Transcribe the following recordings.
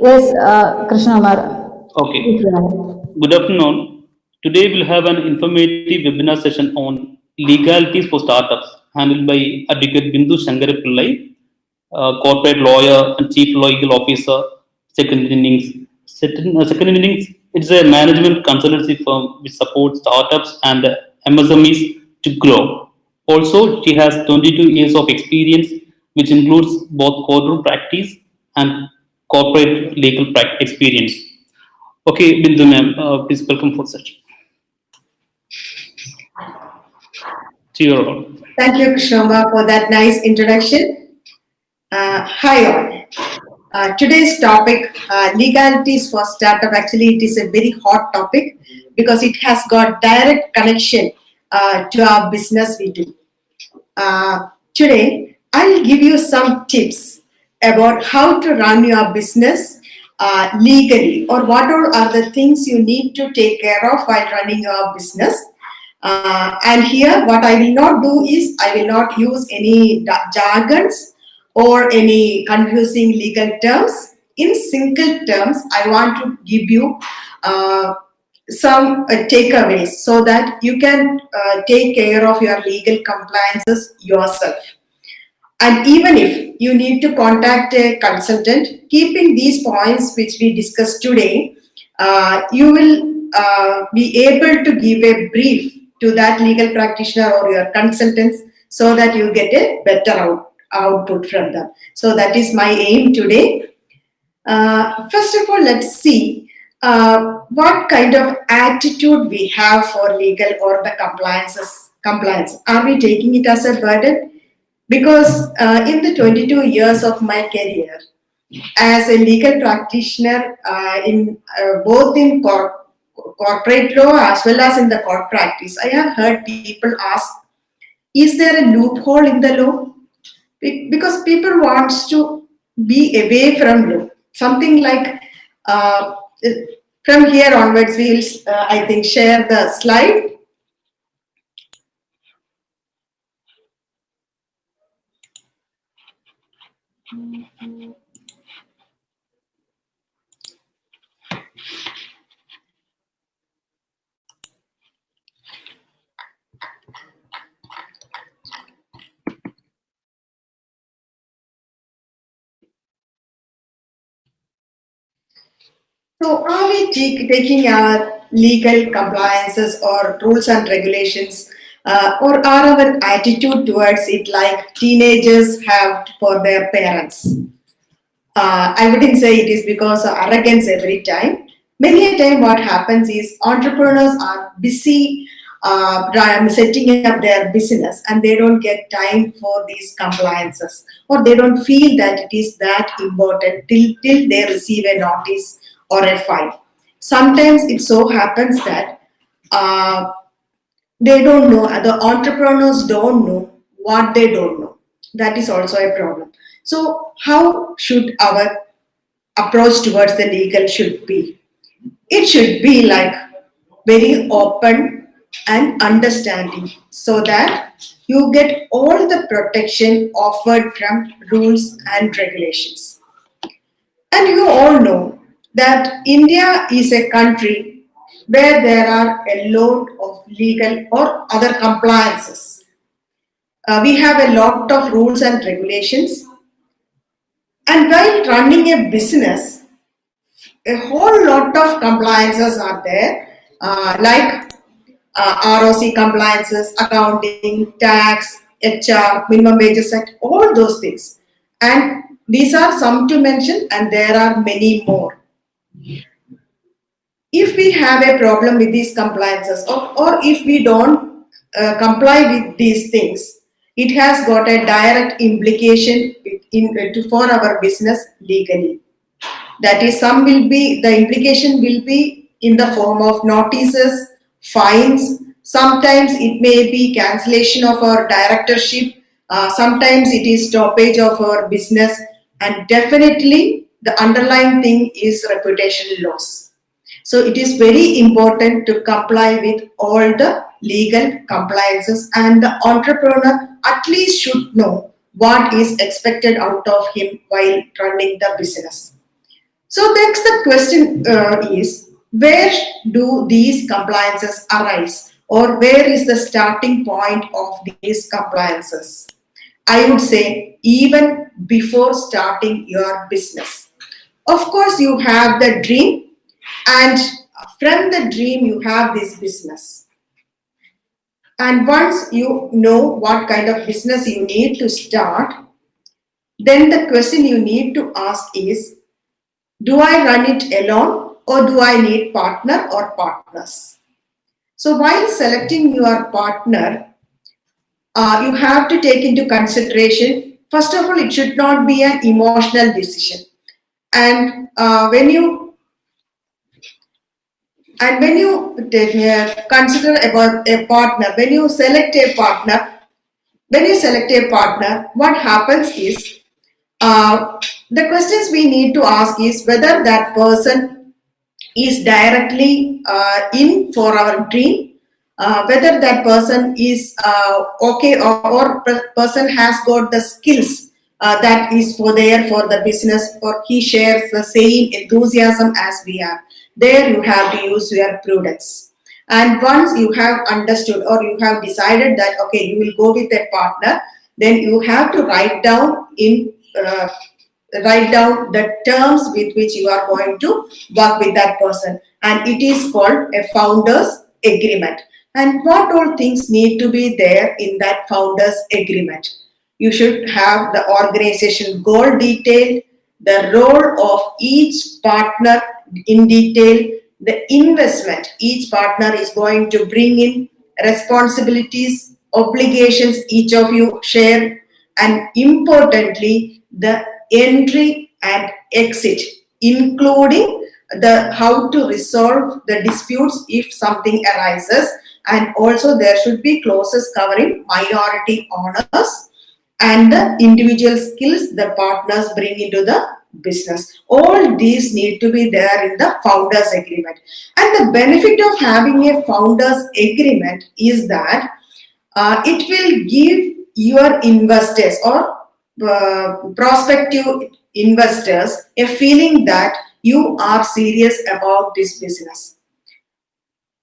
Yes, Krishna Amar. Okay. Good afternoon. Today we'll have an informative webinar session on legalities for startups handled by Advocate Bindu Shankara Pillai, corporate lawyer and chief legal officer, second innings. Second innings, it's a management consultancy firm which supports startups and MSMEs to grow. Also, she has 22 years of experience, which includes both courtroom practice and corporate legal experience. Okay, Bindu ma'am, please welcome for such. To your all. Thank you, Krishnamba, for that nice introduction. Hi all. Today's topic, legalities for startup. Actually, it is a very hot topic because it has got direct connection to our business we do. Today, I'll give you some tips about how to run your business legally, or what all are the things you need to take care of while running your business. And here, what I will not do is I will not use any jargons or any confusing legal terms. In simple terms, I want to give you some takeaways so that you can take care of your legal compliances yourself. And even if you need to contact a consultant, keeping these points which we discussed today, you will be able to give a brief to that legal practitioner or your consultants so that you get a better output from them. So that is my aim today. First of all, let's see what kind of attitude we have for legal or the compliance. Are we taking it as a burden? Because in the 22 years of my career as a legal practitioner, in both in corporate law as well as in the court practice, I have heard people ask, "Is there a loophole in the law?" Because people wants to be away from law. Something like from here onwards, we'll I think share the slide. So, are we taking our legal compliances or rules and regulations, or are our attitude towards it like teenagers have for their parents? I wouldn't say it is because of arrogance every time. Many a time, what happens is entrepreneurs are busy setting up their business and they don't get time for these compliances, or they don't feel that it is that important till they receive a notice or a fine. Sometimes it so happens that uh, they don't know, the entrepreneurs don't know what they don't know. That is also a problem. So, how should our approach towards the legal should be? It should be like very open and understanding so that you get all the protection offered from rules and regulations. And you all know that India is a country where there are a lot of legal or other compliances. We have a lot of rules and regulations. And while running a business, a whole lot of compliances are there, like ROC compliances, accounting, tax, HR, minimum wages act, all those things. And these are some to mention, and there are many more. If we have a problem with these compliances, or if we don't comply with these things, it has got a direct implication for our business legally. That is, the implication will be in the form of notices, fines. Sometimes it may be cancellation of our directorship. Sometimes it is stoppage of our business, and definitely the underlying thing is reputation loss. So it is very important to comply with all the legal compliances, and the entrepreneur at least should know what is expected out of him while running the business. So next the question is, where do these compliances arise, or where is the starting point of these compliances? I would say even before starting your business. Of course, you have the dream, and from the dream you have this business. And once you know what kind of business you need to start, then the question you need to ask is, do I run it alone, or do I need partner or partners? So while selecting your partner, you have to take into consideration, first of all, it should not be an emotional decision. And when you consider about a partner, when you select a partner, what happens is, the questions we need to ask is whether that person is directly in for our dream, whether that person is okay, or person has got the skills that is for the business, or he shares the same enthusiasm as we have. There you have to use your prudence. And once you have understood, or you have decided that okay, you will go with a partner, then you have to write down the terms with which you are going to work with that person, and it is called a founders agreement. And what all things need to be there in that founders agreement? You should have the organization goal detailed, the role of each partner in detail, the investment each partner is going to bring in, responsibilities, obligations each of you share, and importantly, the entry and exit, including the how to resolve the disputes if something arises. And also there should be clauses covering minority owners and the individual skills the partners bring into the business. All these need to be there in the founders agreement. And the benefit of having a founders agreement is that it will give your investors or prospective investors a feeling that you are serious about this business.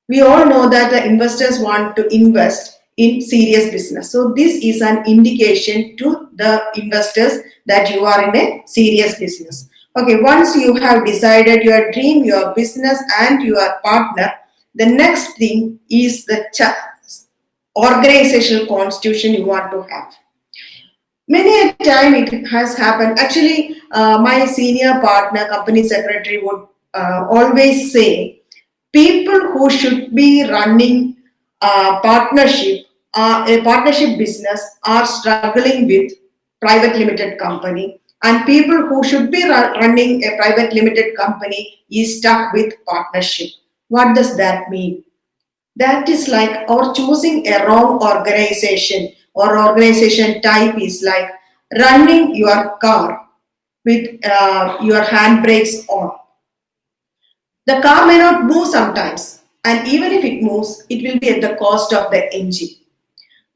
We all know that the investors want to invest in serious business. So this is an indication to the investors that you are in a serious business. Okay, once you have decided your dream, your business, and your partner, the next thing is the organizational constitution you want to have. Many a time it has happened. Actually, my senior partner, company secretary, would always say, people who should be running a partnership business are struggling with private limited company, and people who should be running a private limited company is stuck with partnership. What does that mean? That is like, or choosing a wrong organization or organization type is like running your car with your handbrakes on. The car may not move sometimes, and even if it moves, it will be at the cost of the engine.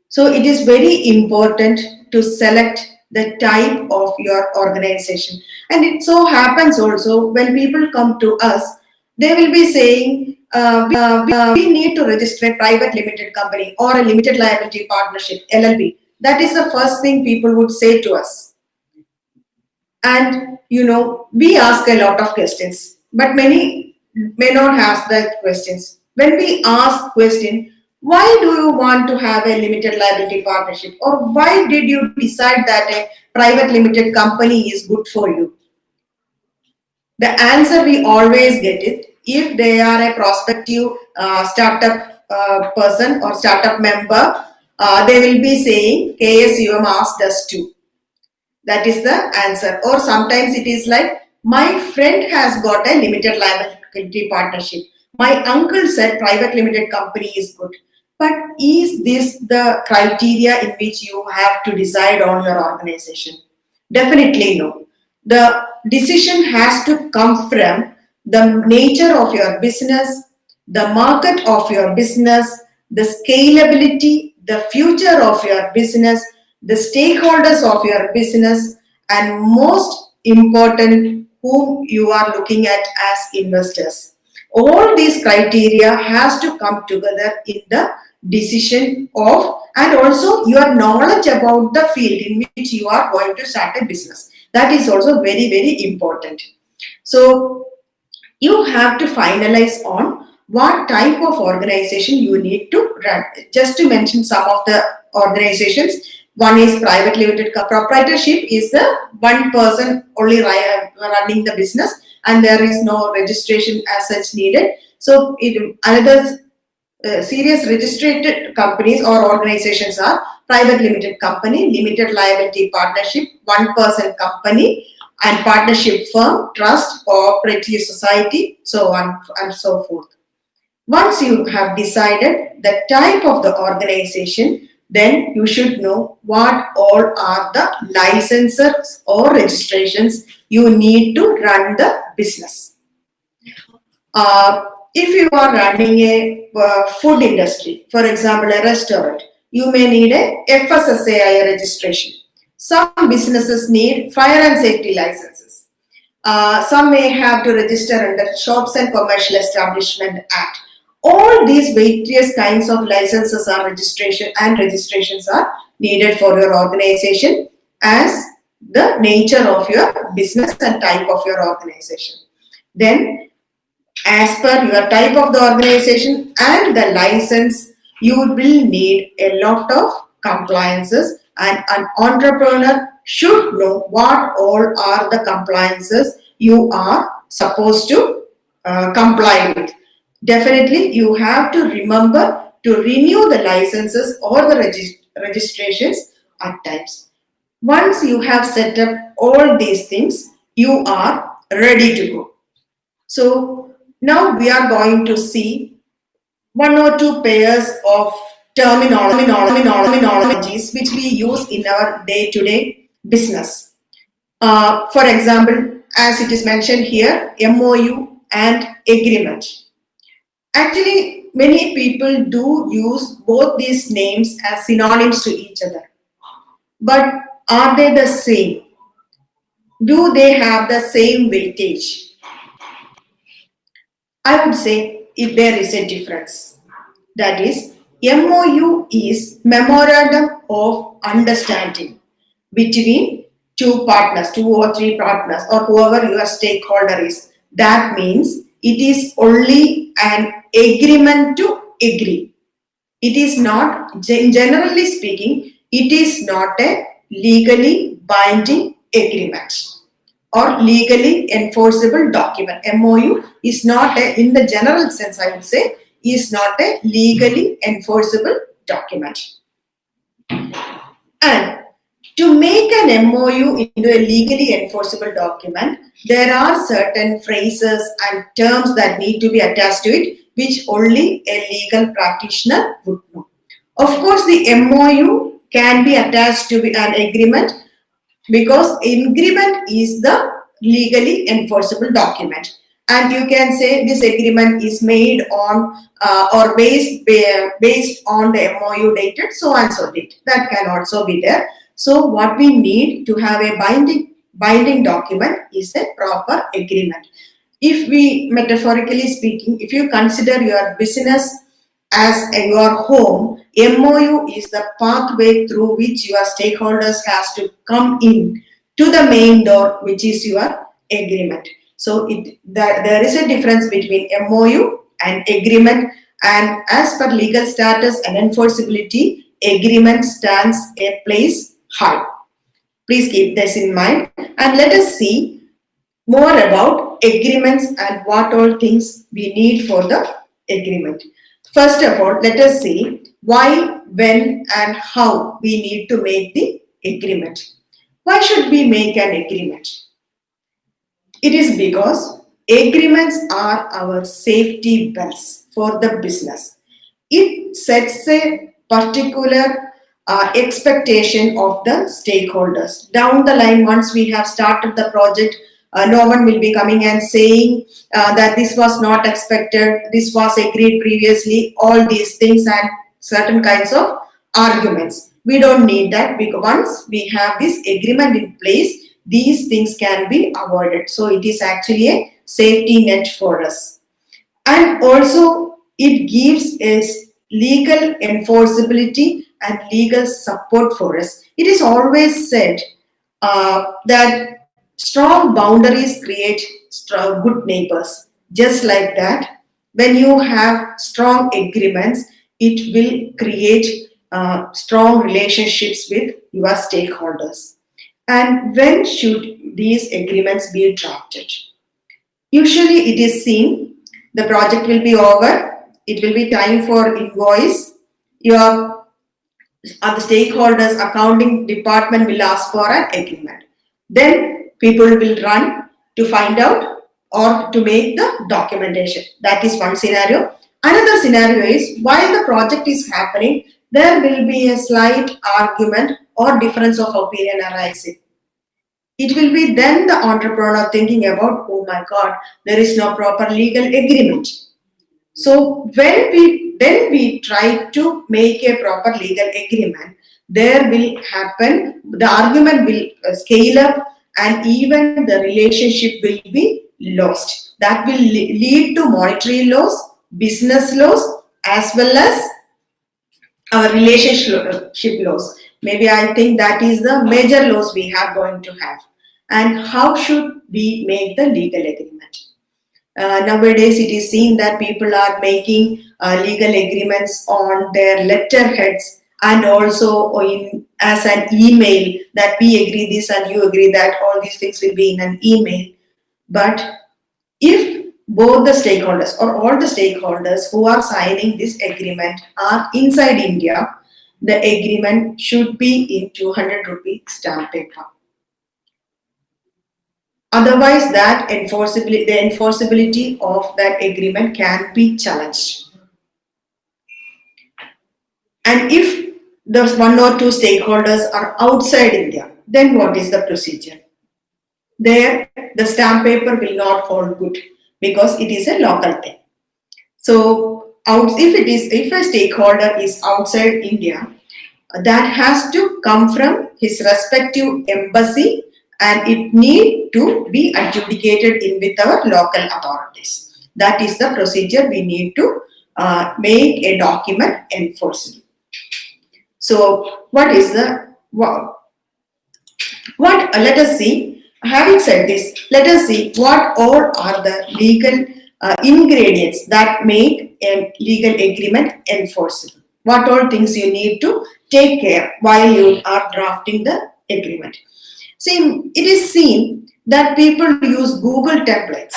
So it is very important to select the type of your organization. And it so happens also, when people come to us, they will be saying, we need to register a private limited company or a limited liability partnership, LLP. That is the first thing people would say to us. And we ask a lot of questions, but many may not ask that questions. When we ask question, why do you want to have a limited liability partnership, or why did you decide that a private limited company is good for you? The answer we always get it, if they are a prospective startup person or startup member, they will be saying KSUM asked us to. That is the answer. Or sometimes it is like, my friend has got a limited liability partnership. My uncle said private limited company is good. But is this the criteria in which you have to decide on your organization? Definitely no. The decision has to come from the nature of your business, the market of your business, the scalability, the future of your business, the stakeholders of your business, and most important, whom you are looking at as investors. All these criteria has to come together in the decision of, and also your knowledge about the field in which you are going to start a business. That is also very, very important. So you have to finalize on what type of organization you need to run. Just to mention some of the organizations, one is private limited proprietorship, is the one person only running the business and there is no registration as such needed. So another serious registered companies or organizations are private limited company, limited liability partnership, one person company, and partnership firm, trust, cooperative society, so on and so forth. Once you have decided the type of the organization, then you should know what all are the licenses or registrations you need to run the business. If you are running a food industry, for example, a restaurant, you may need a FSSAI registration. Some businesses need fire and safety licenses. Some may have to register under Shops and Commercial Establishment Act. All these various kinds of licenses or registrations are needed for your organization as the nature of your business and type of your organization. Then, as per your type of the organization and the license, you will need a lot of compliances, and an entrepreneur should know what all are the compliances you are supposed to comply with. Definitely, you have to remember to renew the licenses or the registrations at times. Once you have set up all these things, you are ready to go. So now we are going to see one or two pairs of terminologies which we use in our day-to-day business. For example, as it is mentioned here, MOU and agreement. Actually, many people do use both these names as synonyms to each other. But are they the same? Do they have the same weightage? I would say if there is a difference. That is, MOU is Memorandum of Understanding between two partners, two or three partners, or whoever your stakeholder is. That means it is only an agreement to agree. It is not, generally speaking, it is not a legally binding agreement or legally enforceable document. MOU is not a, in the general sense, I would say, is not a legally enforceable document. And to make an MOU into a legally enforceable document, there are certain phrases and terms that need to be attached to it, which only a legal practitioner would know. Of course, the MOU can be attached to an agreement because agreement is the legally enforceable document. And you can say this agreement is made on or based on the MOU dated so and so date. That can also be there. So what we need to have a binding document is a proper agreement. If we, metaphorically speaking, if you consider your business as your home, MOU is the pathway through which your stakeholders has to come in to the main door, which is your agreement. So there is a difference between MOU and agreement, and as per legal status and enforceability, agreement stands a place high. Please keep this in mind, and let us see more about agreements and what all things we need for the agreement. First of all, let us see why, when, and how we need to make the agreement. Why should we make an agreement? It is because agreements are our safety belts for the business. It sets a particular expectation of the stakeholders. Down the line, once we have started the project, no one will be coming and saying that this was not expected, this was agreed previously, all these things and certain kinds of arguments. We don't need that, because once we have this agreement in place, these things can be avoided. So it is actually a safety net for us. And also it gives us legal enforceability and legal support for us. It is always said that strong boundaries create strong, good neighbors. Just like that, when you have strong agreements, it will create strong relationships with your stakeholders. And when should these agreements be drafted? Usually it is seen the project will be over, it will be time for invoice, your other stakeholders accounting department will ask for an agreement. Then people will run to find out or to make the documentation. That is one scenario. Another scenario is while the project is happening, there will be a slight argument or difference of opinion arising. It will be then the entrepreneur thinking about, oh my God, there is no proper legal agreement. So when we try to make a proper legal agreement, there will happen, the argument will scale up and even the relationship will be lost. That will lead to monetary loss, business loss, as well as our relationship loss. Maybe I think that is the major loss we are going to have. And how should we make the legal agreement? Nowadays, it is seen that people are making legal agreements on their letterheads and also as an email that we agree this and you agree that. All these things will be in an email. But if both the stakeholders or all the stakeholders who are signing this agreement are inside India, the agreement should be in 200 rupee stamp paper. Otherwise, the enforceability of that agreement can be challenged. And if those one or two stakeholders are outside India, then what is the procedure? There, the stamp paper will not hold good because it is a local thing. So, if a stakeholder is outside India, that has to come from his respective embassy and it need to be adjudicated in with our local authorities. That is the procedure we need to make a document enforceable. So what is the what let us see. Having said this, let us see what all are the legal ingredients that make a legal agreement enforceable. What all things you need to take care while you are drafting the agreement. See, it is seen that people use Google templates.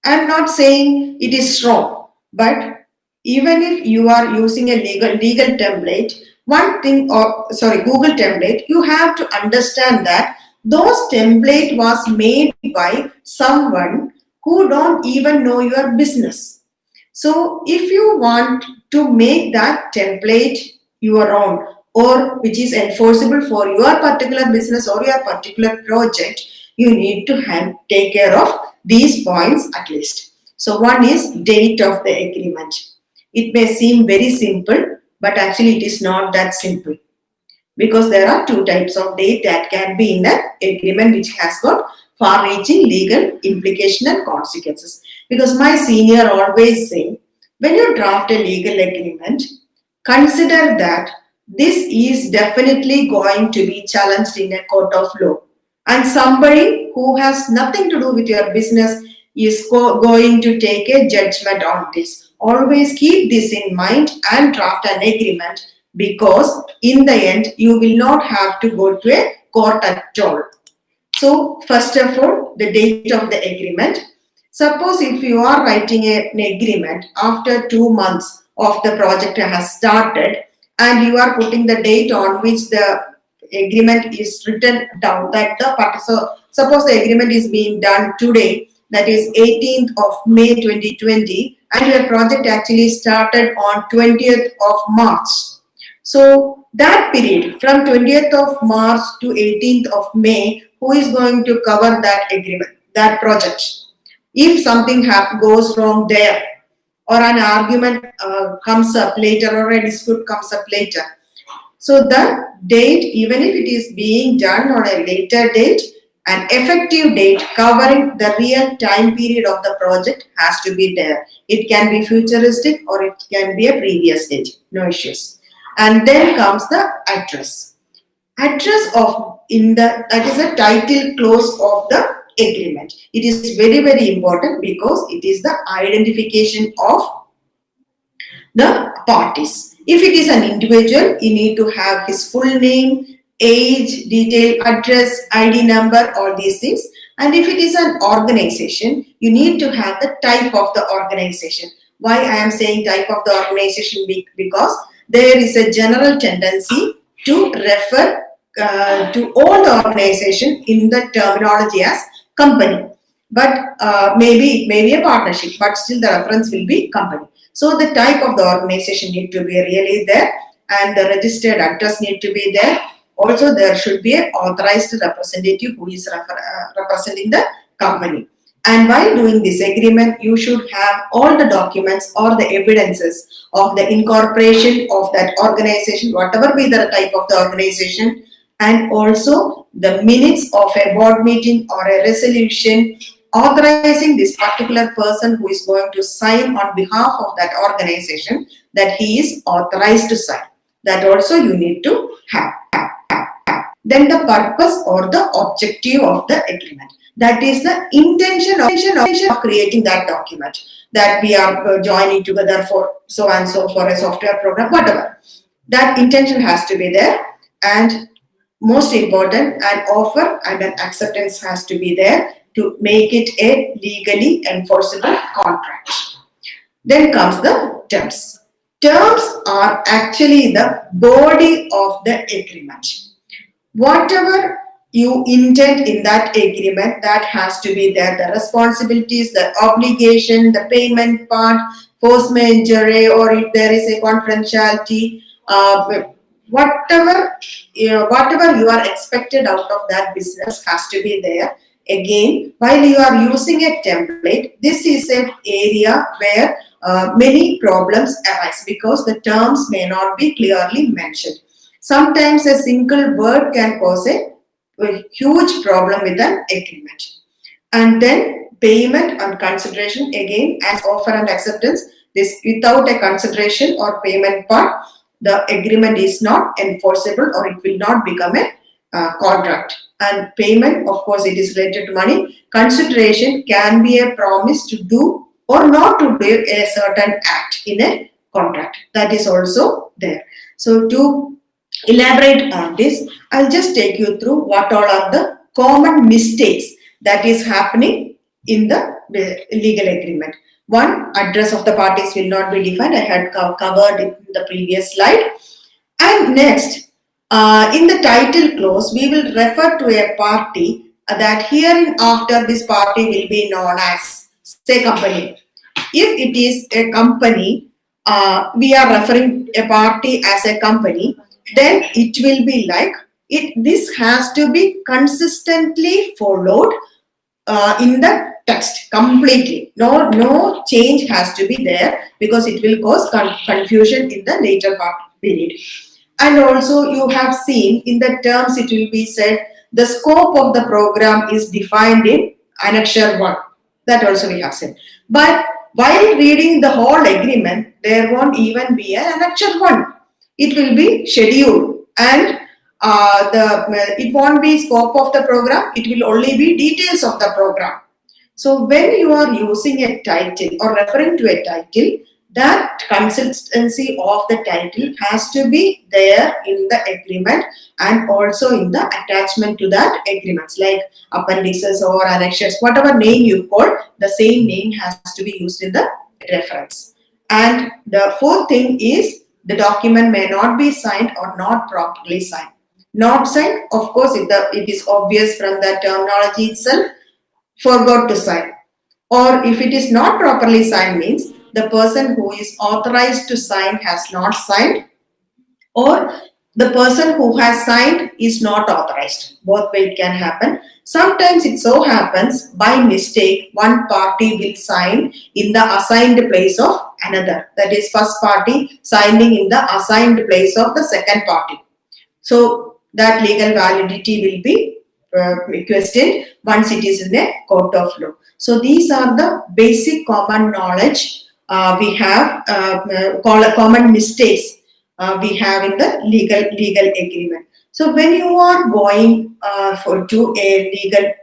I'm not saying it is wrong, but even if you are using a legal template, Google template, you have to understand that those template was made by someone who don't even know your business. So if you want to make that template your own, or which is enforceable for your particular business or your particular project, you need to take care of these points at least. So one is date of the agreement. It may seem very simple, but actually it is not that simple because there are two types of date that can be in an agreement which has got far-reaching legal implication and consequences. Because my senior always say, when you draft a legal agreement, consider that this is definitely going to be challenged in a court of law. And somebody who has nothing to do with your business is going to take a judgment on this. Always keep this in mind and draft an agreement because in the end, you will not have to go to a court at all. So, first of all, the date of the agreement. Suppose if you are writing an agreement after 2 months of the project has started, and you are putting the date on which the agreement is written down, that suppose the agreement is being done today, that is 18th of May 2020, and your project actually started on 20th of March. So that period from 20th of March to 18th of May, who is going to cover that agreement, that project? If something goes wrong there, or an argument comes up later, or a dispute comes up later, So the date, even if it is being done on a later date, an effective date covering the real time period of the project has to be there. It can be futuristic or it can be a previous date, no issues. And then comes the address. Address of in the that is a title clause of the agreement. It is very, very important because it is the identification of the parties. If it is an individual, you need to have his full name, age, detail, address, ID number, all these things. And if it is an organization, you need to have the type of the organization. Why I am saying type of the organization? Because there is a general tendency to refer to all the organization in the terminology as company. But maybe it may be a partnership, but still the reference will be company. So the type of the organization need to be really there, and the registered address need to be there. Also, there should be an authorized representative who is representing the company. And while doing this agreement, you should have all the documents or the evidences of the incorporation of that organization, whatever be the type of the organization, and also the minutes of a board meeting or a resolution authorizing this particular person who is going to sign on behalf of that organization, that he is authorized to sign. That also you need to have. Then the purpose or the objective of the agreement. That is the intention of creating that document, that we are joining together for so and so for a software program, whatever. That intention has to be there, and most important, an offer and an acceptance has to be there to make it a legally enforceable contract. Then comes the terms. Terms are actually the body of the agreement. Whatever you intend in that agreement, that has to be there. The responsibilities, the obligation, the payment part, force majeure, or if there is a confidentiality, whatever you are expected out of that business has to be there. Again, while you are using a template, this is an area where many problems arise because the terms may not be clearly mentioned. Sometimes a single word can cause a huge problem with an agreement. And then payment and consideration, again, as offer and acceptance, this without a consideration or payment part, the agreement is not enforceable or it will not become a contract. And payment, of course, it is related to money. Consideration can be a promise to do or not to do a certain act in a contract. That is also there. So to elaborate on this, I'll just take you through what all are the common mistakes that is happening in the legal agreement. One, address of the parties will not be defined. I had covered it in the previous slide. And next, in the title clause, we will refer to a party that hereinafter this party will be known as, say, company. If it is a company, we are referring a party as a company, then it will be like this has to be consistently followed in the text completely. No change has to be there because it will cause confusion in the later part period. And also you have seen in the terms it will be said the scope of the program is defined in Annexure 1. That also we have said. But while reading the whole agreement, there won't even be an Annexure 1. It will be scheduled, and it won't be scope of the program. It will only be details of the program. So when you are using a title or referring to a title, that consistency of the title has to be there in the agreement and also in the attachment to that agreements, like appendices or annexures, whatever name you call, the same name has to be used in the reference. And the fourth thing is the document may not be signed or not properly signed. Not signed, of course, it is obvious from the terminology itself, forgot to sign. Or if it is not properly signed means the person who is authorized to sign has not signed, or the person who has signed is not authorized. Both way it can happen. Sometimes it so happens by mistake one party will sign in the assigned place of another. That is first party signing in the assigned place of the second party. So that legal validity will be questioned once it is in the court of law. So these are the basic common knowledge we have, common mistakes we have in the legal agreement. So when you are going to a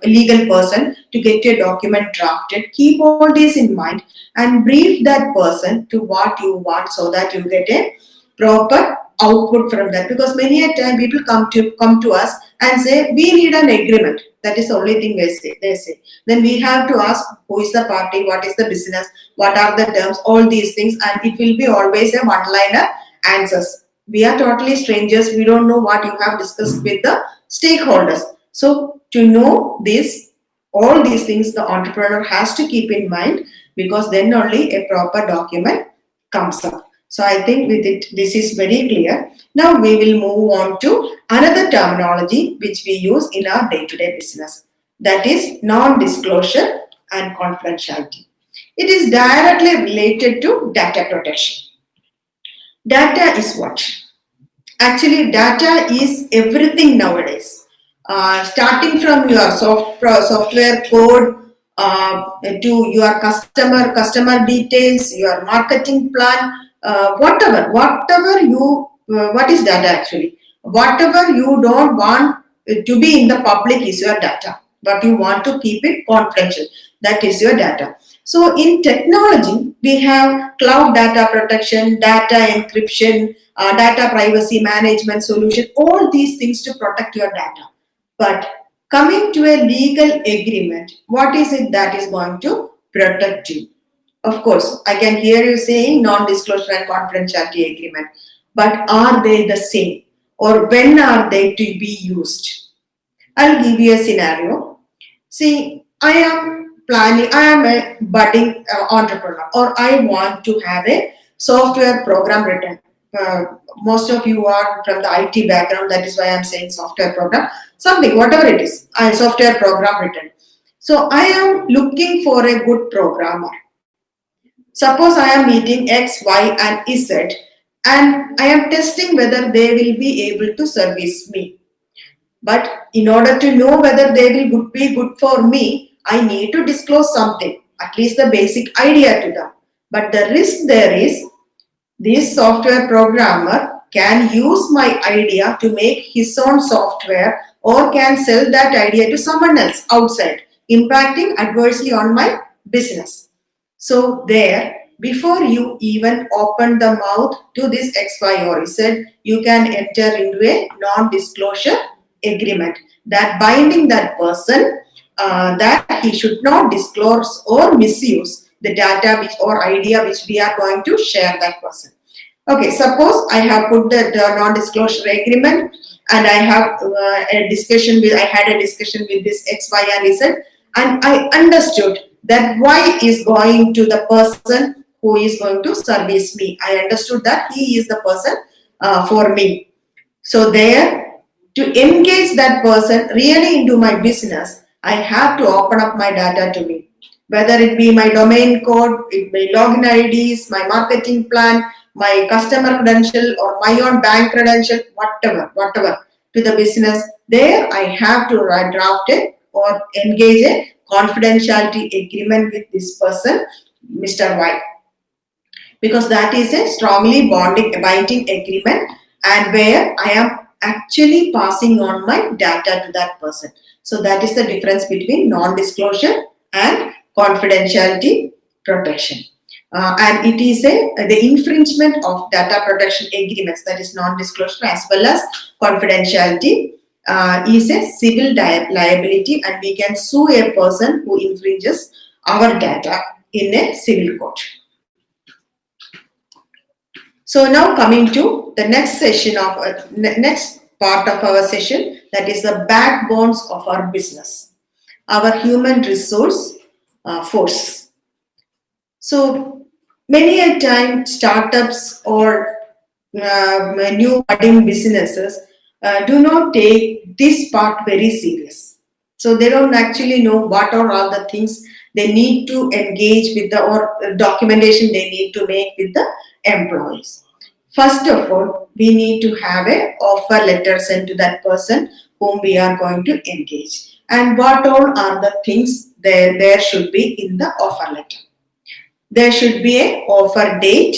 legal person to get a document drafted, keep all this in mind and brief that person to what you want so that you get a proper output from that. Because many a time people come to us and say we need an agreement. That is the only thing they say. Then we have to ask who is the party, what is the business, what are the terms, all these things, and it will be always a one-liner answers. We are totally strangers. We don't know what you have discussed with the stakeholders. So to know this, all these things the entrepreneur has to keep in mind, because then only a proper document comes up. So I think with it, this is very clear. Now we will move on to another terminology which we use in our day-to-day business. That is non-disclosure and confidentiality. It is directly related to data protection. Data is what? Actually, data is everything nowadays. Starting from your software code to your customer details, your marketing plan, whatever you, what is data actually? Whatever you don't want to be in the public is your data, but you want to keep it confidential. That is your data. So in technology, we have cloud data protection, data encryption, data privacy management solution, all these things to protect your data. But coming to a legal agreement, what is it that is going to protect you? Of course, I can hear you saying non-disclosure and confidentiality agreement, but are they the same, or when are they to be used? I'll give you a scenario. See, I am a budding entrepreneur, or I want to have a software program written. Most of you are from the IT background, that is why I'm saying software program, something, whatever it is, software program written. So I am looking for a good programmer. Suppose I am meeting X, Y, and Z, and I am testing whether they will be able to service me. But in order to know whether they will be good for me, I need to disclose something, at least the basic idea to them. But the risk there is, this software programmer can use my idea to make his own software, or can sell that idea to someone else outside, impacting adversely on my business. So there, before you even open the mouth to this X, Y, or Z, you can enter into a non-disclosure agreement that binding that person that he should not disclose or misuse the data or idea which we are going to share that person. Okay, suppose I have put the non-disclosure agreement, and I have I had a discussion with this X, Y, and Z, and I understood that Y is going to the person who is going to service me. I understood that he is the person for me. So there, to engage that person really into my business, I have to open up my data to me. Whether it be my domain code, it may login IDs, my marketing plan, my customer credential, or my own bank credential, whatever to the business. There I have to draft it or engage a confidentiality agreement with this person, Mr. Y, because that is a strongly binding agreement, and where I am actually passing on my data to that person. So that is the difference between non-disclosure and confidentiality protection. And it is the infringement of data protection agreements, that is non-disclosure as well as confidentiality, is a civil liability, and we can sue a person who infringes our data in a civil court. So now coming to the next session of next part of our session, that is the backbones of our business, our human resource force. So many a time startups or new budding businesses do not take this part very serious. So they don't actually know what are all the things they need to engage with or documentation they need to make with the employees. First of all, we need to have a offer letter sent to that person whom we are going to engage. And what all are the things there should be in the offer letter? There should be a offer date,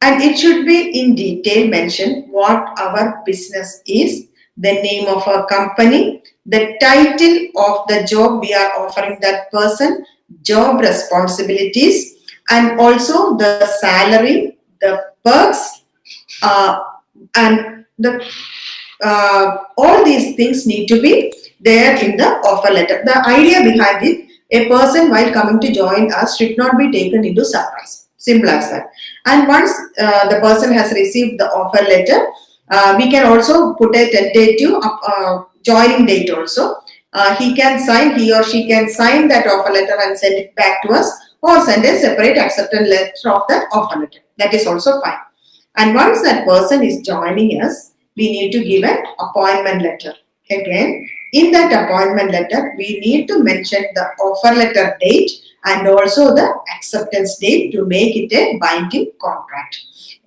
and it should be in detail mentioned what our business is, the name of our company, the title of the job we are offering that person, job responsibilities, and also the salary, the perks, and the all these things need to be there in the offer letter. The idea behind it, a person while coming to join us should not be taken into surprise. Simple as that. And once the person has received the offer letter, we can also put a tentative joining date also. He or she can sign that offer letter and send it back to us, or send a separate acceptance letter of that offer letter. That is also fine. And once that person is joining us, we need to give an appointment letter. Again, in that appointment letter, we need to mention the offer letter date and also the acceptance date to make it a binding contract.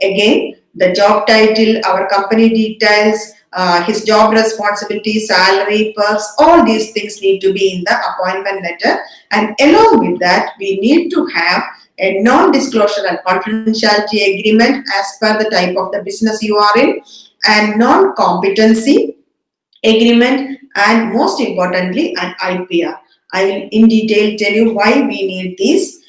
Again, the job title, our company details, his job responsibilities, salary, perks, all these things need to be in the appointment letter. And along with that, we need to have a non-disclosure and confidentiality agreement as per the type of the business you are in, and non-competency agreement, and most importantly, an IPR. I will in detail tell you why we need this.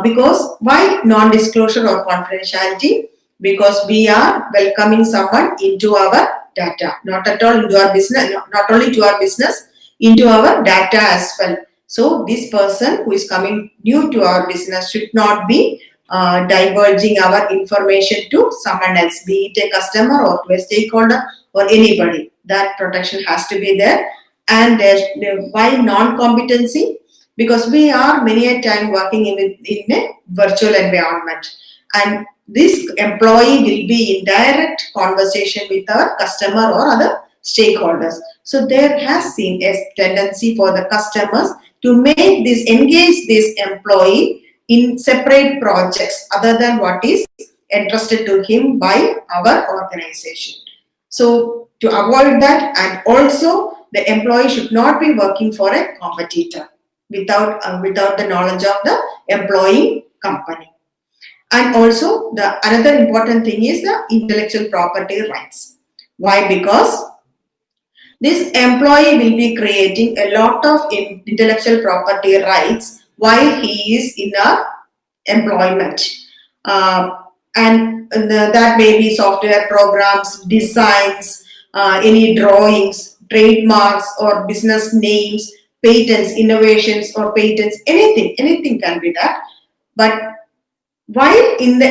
Because why non-disclosure or confidentiality? Because we are welcoming someone into our data, not at all into our business, not only to our business, into our data as well. So this person who is coming new to our business should not be divulging our information to someone else, be it a customer or to a stakeholder or anybody. That protection has to be there. And why non-competency? Because we are many a time working in a virtual environment, and this employee will be in direct conversation with our customer or other stakeholders. So there has been a tendency for the customers to engage this employee in separate projects other than what is entrusted to him by our organization. So to avoid that, and also the employee should not be working for a competitor without the knowledge of the employing company. And also the another important thing is the intellectual property rights. Why? Because this employee will be creating a lot of intellectual property rights while he is in a employment. And that may be software programs, designs, any drawings, trademarks or business names, patents, innovations or patents, anything can be that. But while in the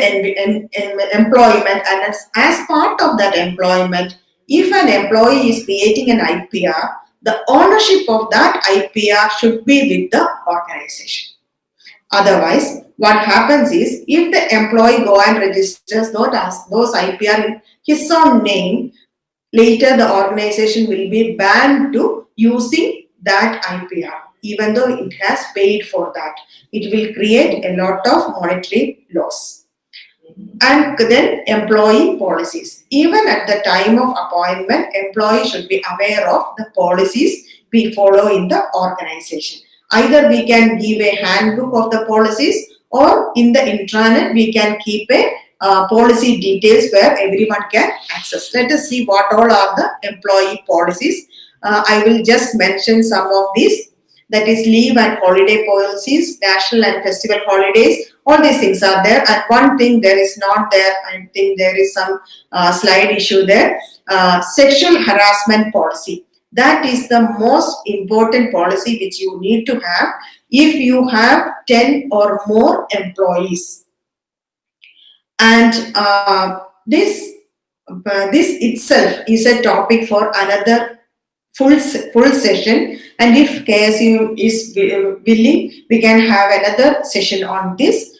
employment, and as part of that employment, if an employee is creating an IPR, the ownership of that IPR should be with the organization. Otherwise, what happens is, if the employee go and registers those IPR in his own name, later the organization will be banned to using that IPR, even though it has paid for that. It will create a lot of monetary loss. And then employee policies. Even at the time of appointment, employee should be aware of the policies we follow in the organization. Either we can give a handbook of the policies, or in the intranet we can keep a policy details where everyone can access. Let us see what all are the employee policies. I will just mention some of these. That is leave and holiday policies, national and festival holidays, all these things are there. And one thing there is not there, I think there is some slide issue there. Sexual harassment policy. That is the most important policy which you need to have if you have 10 or more employees. And this itself is a topic for another full session, and if KSU is willing, we can have another session on this.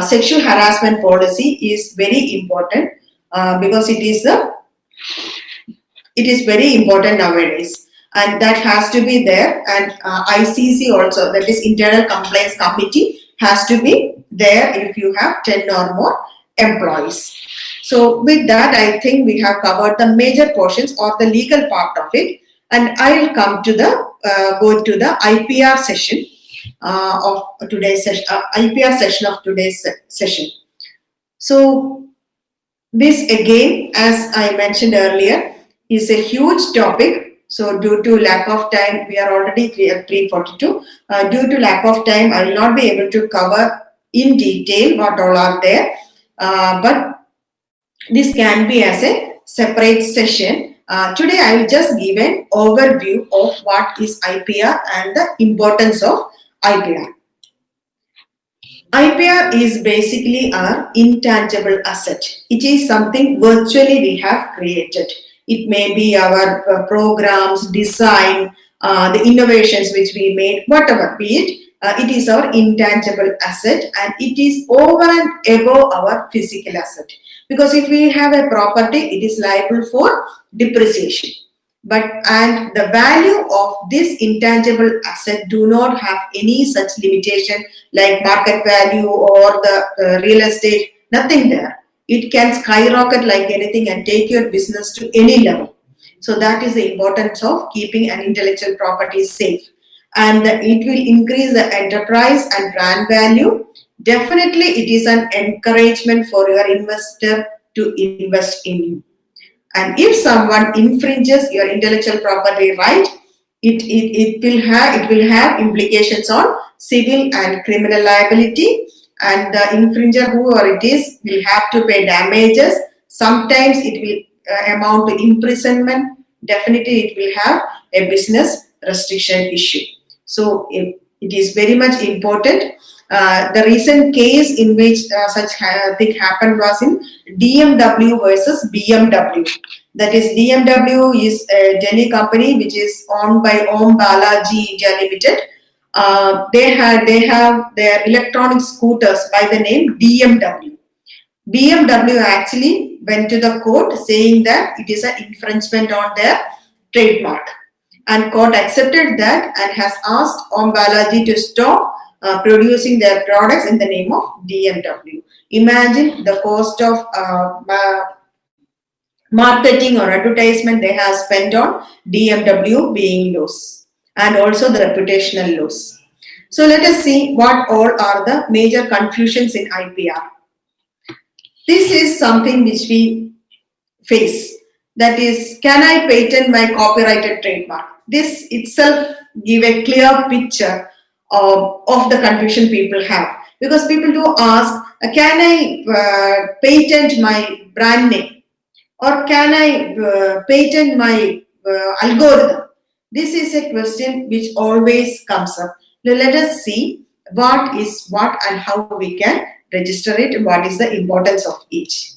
Sexual harassment policy is very important because it is very important nowadays, and that has to be there. And ICC also, that is Internal Complaints Committee, has to be there if you have 10 or more employees. So with that, I think we have covered the major portions or the legal part of it, and I'll come to the go to the IPR session of today's session. IPR session of today's session. So this again, as I mentioned earlier, is a huge topic. So due to lack of time, we are already at 3:42. Due to lack of time, I will not be able to cover in detail what all are there. But this can be as a separate session. Today I will just give an overview of what is IPR and the importance of IPR. IPR is basically our intangible asset. It is something virtually we have created. It may be our programs, design, the innovations which we made, whatever be it. It is our intangible asset, and it is over and above our physical asset. Because if we have a property, it is liable for depreciation. And the value of this intangible asset do not have any such limitation like market value or the real estate, nothing there. It can skyrocket like anything and take your business to any level. So that is the importance of keeping an intellectual property safe. And it will increase the enterprise and brand value. Definitely, it is an encouragement for your investor to invest in you. And if someone infringes your intellectual property right, it will have implications on civil and criminal liability. And the infringer, whoever it is, will have to pay damages. Sometimes it will amount to imprisonment. Definitely, it will have a business restriction issue. So it is very much important. The recent case in which such thing happened was in DMW versus BMW. That is, DMW is a Delhi company which is owned by Om Balaji India Limited. They have their electronic scooters by the name BMW. BMW actually went to the court saying that it is an infringement on their trademark. And court accepted that and has asked Om Balaji to stop producing their products in the name of DMW. Imagine the cost of marketing or advertisement they have spent on DMW being lost, and also the reputational loss. So let us see what all are the major confusions in IPR. This is something which we face. That is, can I patent my copyrighted trademark? This itself give a clear picture of the confusion people have. Because people do ask, can I patent my brand name? Or can I patent my algorithm? This is a question which always comes up. Now let us see what is what and how we can register it and what is the importance of each.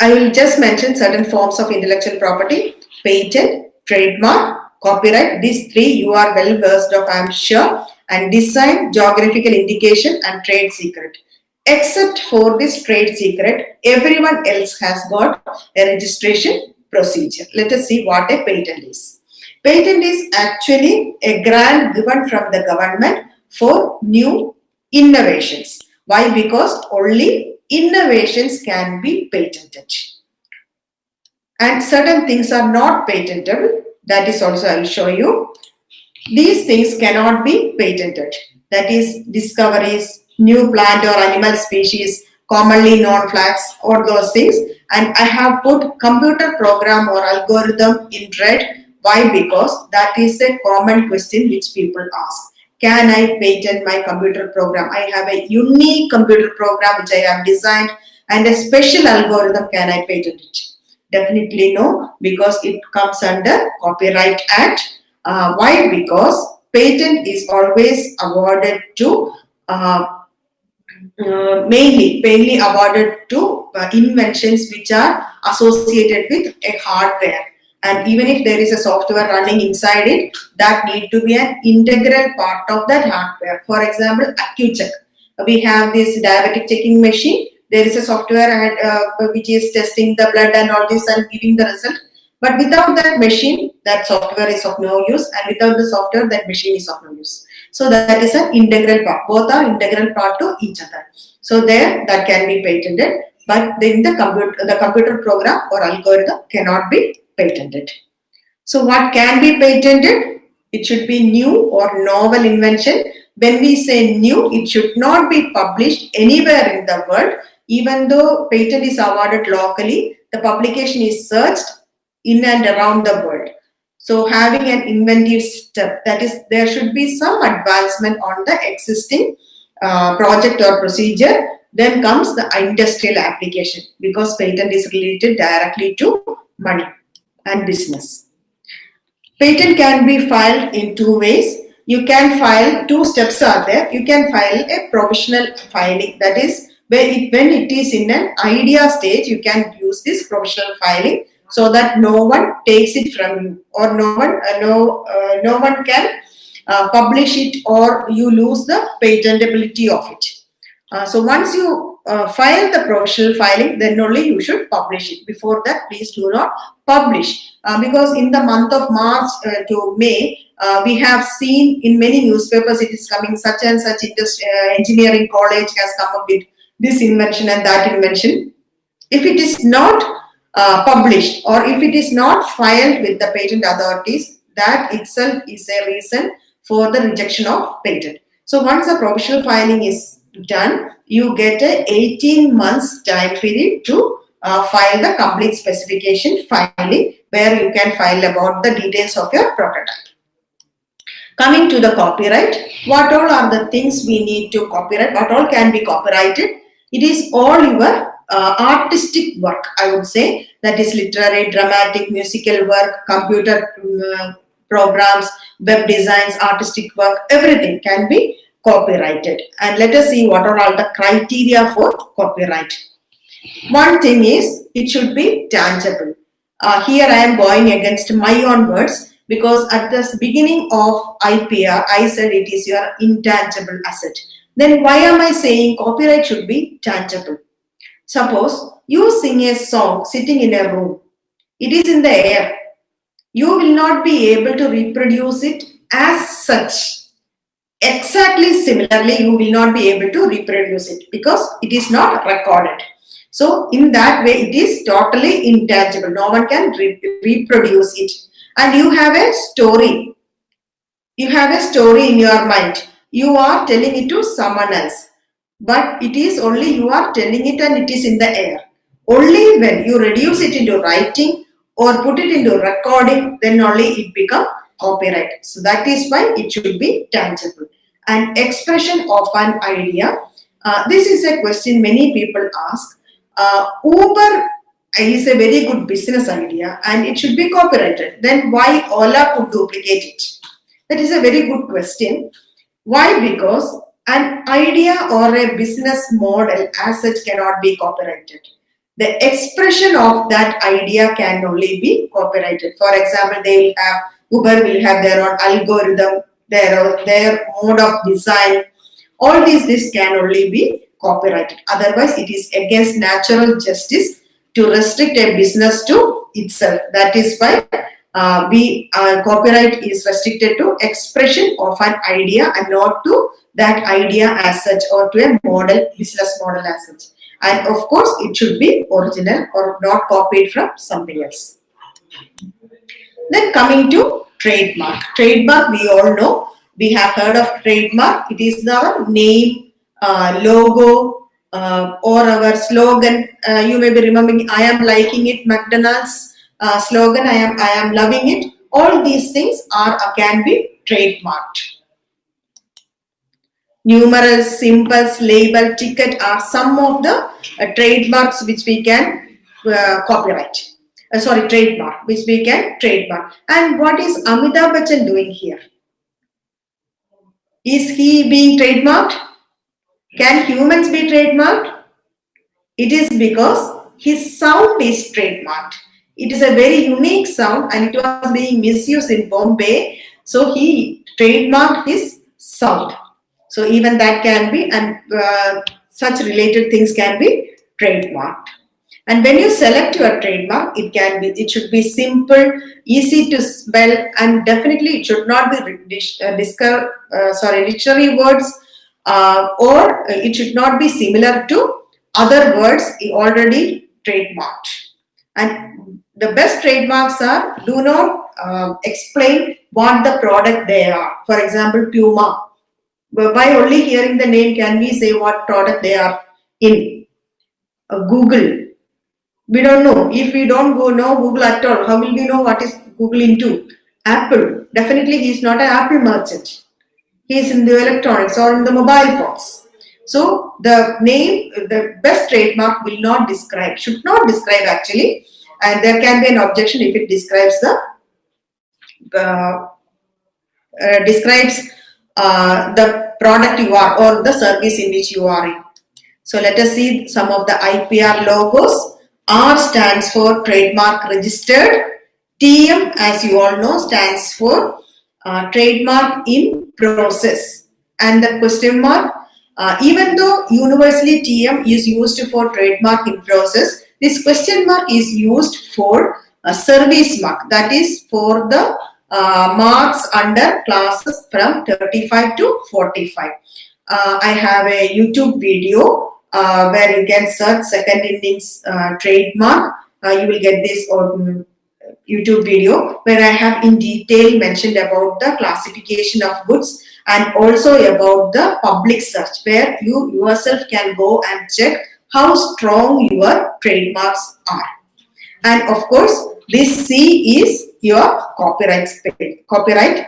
I will just mention certain forms of intellectual property: patent, trademark, copyright. These three you are well versed of, I am sure. And design, geographical indication, and trade secret. Except for this trade secret, everyone else has got a registration procedure. Let us see what a patent is. Patent is actually a grant given from the government for new innovations. Why? Because only innovations can be patented. And certain things are not patentable. That is also I will show you. These things cannot be patented. That is, discoveries, new plant or animal species, commonly known facts, or those things. And I have put computer program or algorithm in red. Why? Because that is a common question which people ask. Can I patent my computer program? I have a unique computer program which I have designed, and a special algorithm. Can I patent it? Definitely no, because it comes under Copyright Act. Why? Because patent is always awarded to mainly awarded to inventions which are associated with a hardware. And even if there is a software running inside it, that need to be an integral part of that hardware. For example, AccuCheck. We have this diabetic checking machine. There is a software which is testing the blood and all this and giving the result. But without that machine, that software is of no use. And without the software, that machine is of no use. So that is an integral part. Both are integral part to each other. So there, that can be patented. but then the computer program or algorithm cannot be patented. So what can be patented? It should be new or novel invention. When we say new, it should not be published anywhere in the world. Even though patent is awarded locally, the publication is searched in and around the world. So having an inventive step, that is, there should be some advancement on the existing project or procedure. Then comes the industrial application, because patent is related directly to money and business. Patent can be filed in two ways. You can file, two steps are there. You can file a provisional filing, that is, when it is in an idea stage, you can use this provisional filing so that no one takes it from you, or no one can publish it, or you lose the patentability of it. So once you file the provisional filing, then only you should publish it. Before that, please do not publish, because in the month of March to May, we have seen in many newspapers it is coming, such and such engineering college has come up with this invention and that invention. If it is not published, or if it is not filed with the patent authorities, that itself is a reason for the rejection of patent. So once the provisional filing is done, you get a 18 months time period to file the complete specification filing, where you can file about the details of your prototype. Coming to the copyright, what all are the things we need to copyright? What all can be copyrighted? It is all your artistic work, I would say, that is literary, dramatic, musical work, computer programs, web designs, artistic work, everything can be copyrighted. And let us see what are all the criteria for copyright. One thing is, it should be tangible. Here I am going against my own words, because at the beginning of IPR, I said it is your intangible asset. Then why am I saying copyright should be tangible? Suppose you sing a song sitting in a room. It is in the air. You will not be able to reproduce it as such. Exactly similarly, you will not be able to reproduce it, because it is not recorded. So in that way, it is totally intangible. No one can reproduce it. And you have a story. You have a story in your mind. You are telling it to someone else. But it is only you are telling it, and it is in the air. Only when you reduce it into writing or put it into recording, then only it becomes copyright. So that is why it should be tangible. And expression of an idea. This is a question many people ask. Uber is a very good business idea and it should be copyrighted. Then why Ola could duplicate it? That is a very good question. Why? Because an idea or a business model as such cannot be copyrighted. The expression of that idea can only be copyrighted. For example, Uber will have their own algorithm, their mode of design. All this can only be copyrighted. Otherwise, it is against natural justice to restrict a business to itself. That is why copyright is restricted to expression of an idea and not to that idea as such, or to a business model as such. And of course, it should be original or not copied from something else. Then coming to trademark. Trademark, we all know. We have heard of trademark. It is our name, logo, or our slogan. You may be remembering, I am liking it, McDonald's slogan, I am loving it. All these things can be trademarked. Numerals, symbols, label, ticket are some of the trademarks which we can trademark, which we can trademark. And what is Amitabh Bachchan doing here? Is he being trademarked? Can humans be trademarked? It is because his sound is trademarked. It is a very unique sound and it was being misused in Bombay. So he trademarked his sound. So even that can be, and such related things can be trademarked. And when you select your trademark, it should be simple, easy to spell, and definitely it should not be dictionary words, or it should not be similar to other words already trademarked. And the best trademarks are do not explain what the product they are. For example, Puma. By only hearing the name, can we say what product they are in? Google. We don't know. If we don't know Google at all, how will we know what is Google into? Apple. Definitely he is not an Apple merchant. He is in the electronics or in the mobile phones. So the name, the best trademark will not describe, should not describe actually, and there can be an objection if it describes the product you are or the service in which you are in. So let us see some of the IPR logos. R stands for trademark registered. TM, as you all know, stands for trademark in process. And the question mark, even though universally TM is used for trademark in process, this question mark is used for a service mark, that is for the marks under classes from 35 to 45. I have a YouTube video where you can search second innings trademark. You will get this YouTube video where I have in detail mentioned about the classification of goods and also about the public search where you yourself can go and check how strong your trademarks are. And of course, this C is your copyright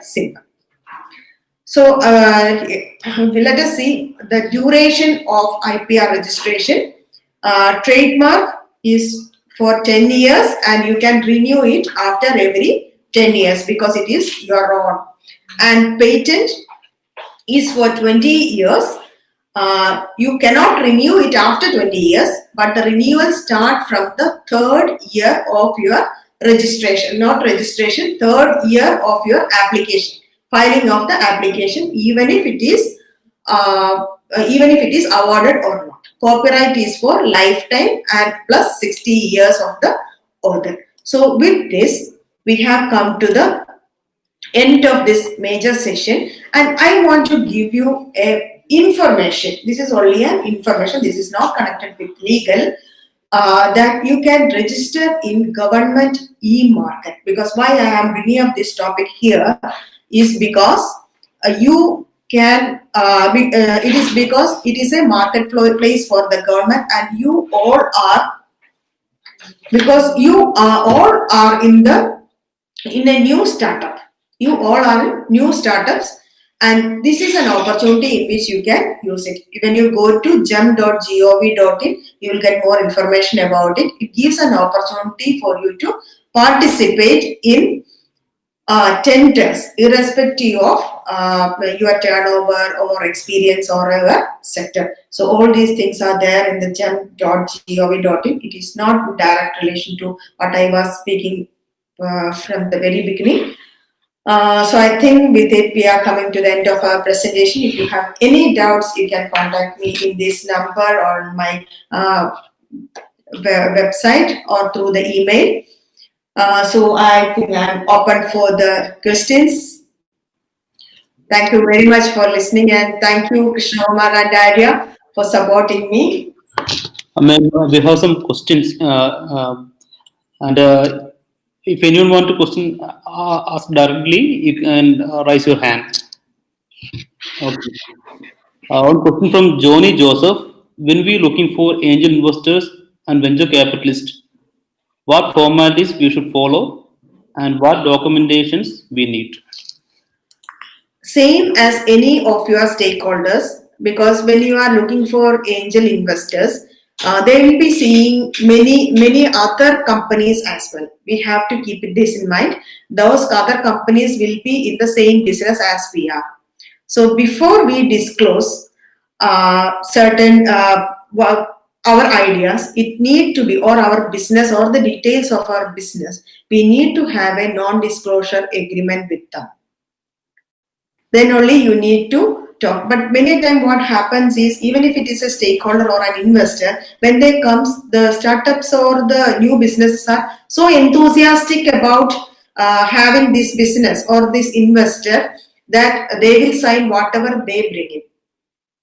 symbol. So let us see the duration of IPR registration. Trademark is for 10 years and you can renew it after every 10 years because it is your own. And patent is for 20 years. You cannot renew it after 20 years, but the renewal start from the third year of your registration, not registration, third year of your application, filing of the application, even if it is awarded or not. Copyright is for lifetime and plus 60 years of the author. So with this, we have come to the end of this major session, and I want to give you a information. This is only an information. This is not connected with legal. That you can register in government e-market. Because why I am bringing up this topic here is because you can. It is because it is a marketplace for the government, and you all are, because you all are in a new startup. You all are in new startups. And this is an opportunity in which you can use it. When you go to gem.gov.in, you will get more information about it. It gives an opportunity for you to participate in tenders, irrespective of your turnover or experience or your sector. So all these things are there in the gem.gov.in. It is not direct relation to what I was speaking from the very beginning. So I think with it, we are coming to the end of our presentation. If you have any doubts, you can contact me in this number or on my website or through the email. So I think I'm open for the questions. Thank you very much for listening, and thank you, Krishna Kumar and Arya, for supporting me. Ma'am, we have some questions, and if anyone want to question, ask directly. You can raise your hand. Okay. One question from Johnny Joseph. When we looking for angel investors and venture capitalists, what formalities we should follow and what documentations we need? Same as any of your stakeholders, because when you are looking for angel investors, they will be seeing many other companies as well. We have to keep this in mind. Those other companies will be in the same business as we are. So before we disclose certain our ideas, it need to be, or our business or the details of our business, we need to have a non-disclosure agreement with them. Then only you need to talk. But many times what happens is, even if it is a stakeholder or an investor, when they comes, the startups or the new businesses are so enthusiastic about having this business or this investor that they will sign whatever they bring in.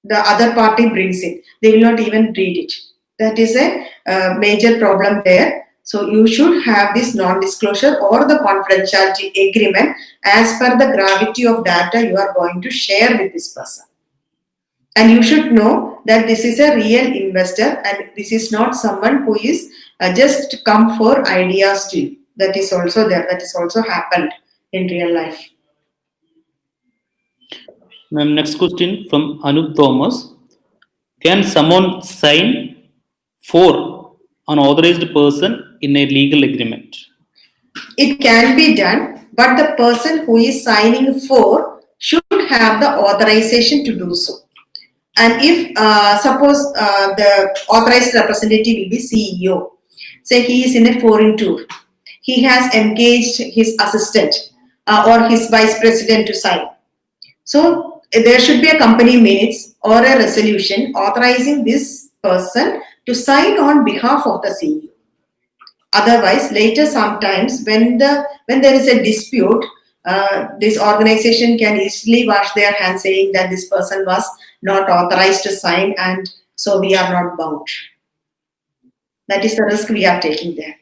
The other party brings it. They will not even read it. That is a major problem there. So you should have this non-disclosure or the confidentiality agreement as per the gravity of data you are going to share with this person. And you should know that this is a real investor and this is not someone who is just come for ideas to you. That is also there. That is also happened in real life. Ma'am, next question from Anup Thomas. Can someone sign for an authorized person in a legal agreement? It can be done, but the person who is signing for should have the authorization to do so. And if suppose the authorized representative will be CEO, say he is in a foreign tour, he has engaged his assistant or his vice president to sign. So there should be a company minutes or a resolution authorizing this person to sign on behalf of the CEO. Otherwise, later sometimes when there is a dispute, this organization can easily wash their hands saying that this person was not authorized to sign and so we are not bound. That is the risk we are taking there.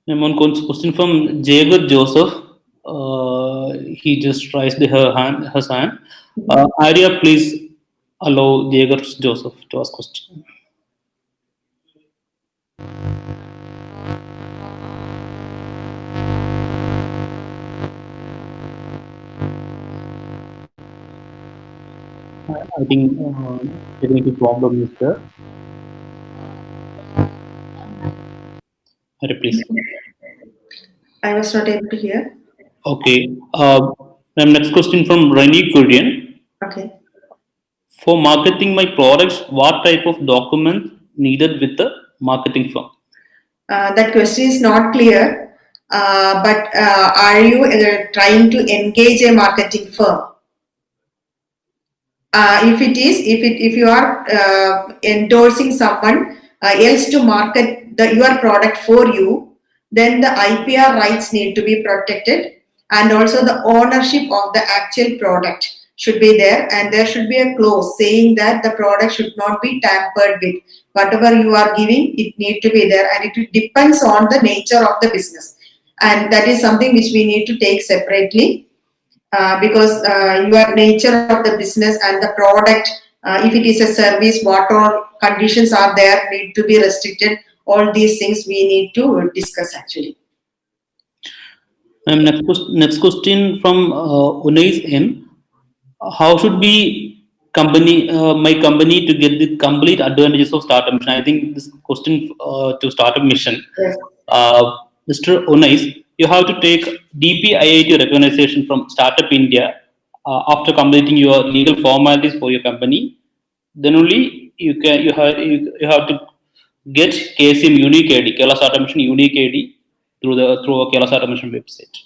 One question from Jagar Joseph. He just raised his hand. Arya, please allow Jagar Joseph to ask question. I think technical problem is there. Arya, please. I was not able to hear. Okay. Next question from Rainy Korean. Okay. For marketing my products, what type of document needed with the marketing firm? That question is not clear. But are you trying to engage a marketing firm? If it is, if you are endorsing someone else to market your product for you, then the IPR rights need to be protected, and also the ownership of the actual product should be there, and there should be a clause saying that the product should not be tampered with. Whatever you are giving, it need to be there, and it depends on the nature of the business, and that is something which we need to take separately. Because your nature of the business and the product, if it is a service, what all conditions are there, need to be restricted. All these things we need to discuss actually. Next question from Unais N. How should be my company to get the complete advantages of startup mission? I think this question to startup mission. Yes. Mr. Unais, you have to take DPIIT recognition from Startup India after completing your legal formalities for your company. Then only you have to get KSM unique ID, Kerala Startup Mission unique ID through a Kerala Startup Mission website.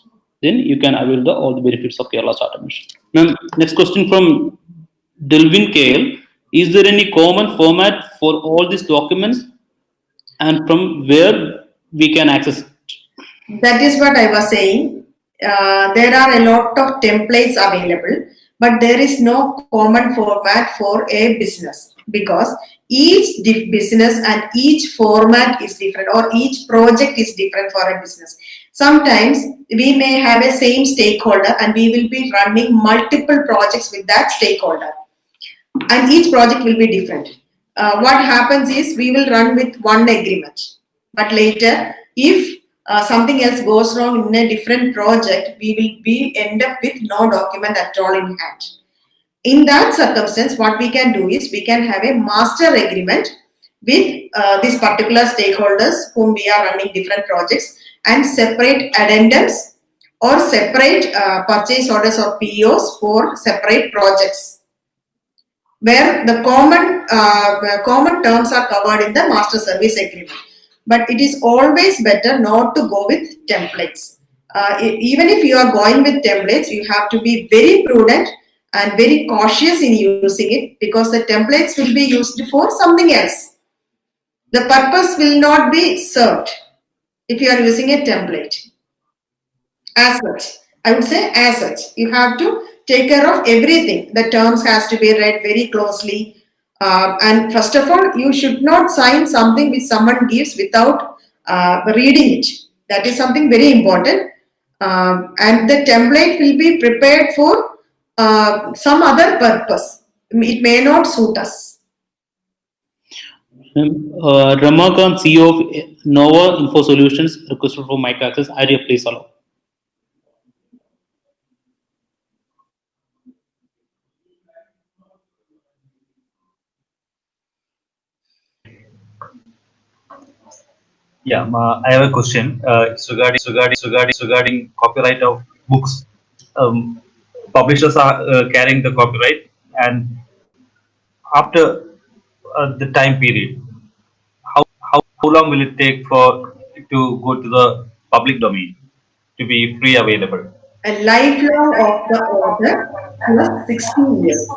Then you can avail all the benefits of Kerala Startup Mission. Now, next question from Delvin KL. Is there any common format for all these documents, and from where we can access it? That is what I was saying. There are a lot of templates available, but there is no common format for a business because each business and each format is different, or each project is different for a business. Sometimes we may have a same stakeholder and we will be running multiple projects with that stakeholder, and each project will be different. What happens is we will run with one agreement, but later if something else goes wrong in a different project, we will end up with no document at all in hand. In that circumstance, what we can do is we can have a master agreement with these particular stakeholders whom we are running different projects, and separate addendums or separate purchase orders or POs for separate projects, where the common terms are covered in the master service agreement. But it is always better not to go with templates. Even if you are going with templates, you have to be very prudent and very cautious in using it, because the templates will be used for something else. The purpose will not be served if you are using a template. As such, I would say as such, you have to take care of everything. The terms has to be read very closely. And first of all, you should not sign something which someone gives without reading it. That is something very important. And the template will be prepared for some other purpose. It may not suit us. Ramakant, CEO of Nova Info Solutions, requested for mic access. Arya, please allow. Yeah, I have a question. It's regarding copyright of books. Publishers are carrying the copyright, and after the time period, how long will it take for it to go to the public domain to be free available? A lifelong of the author plus 16 years.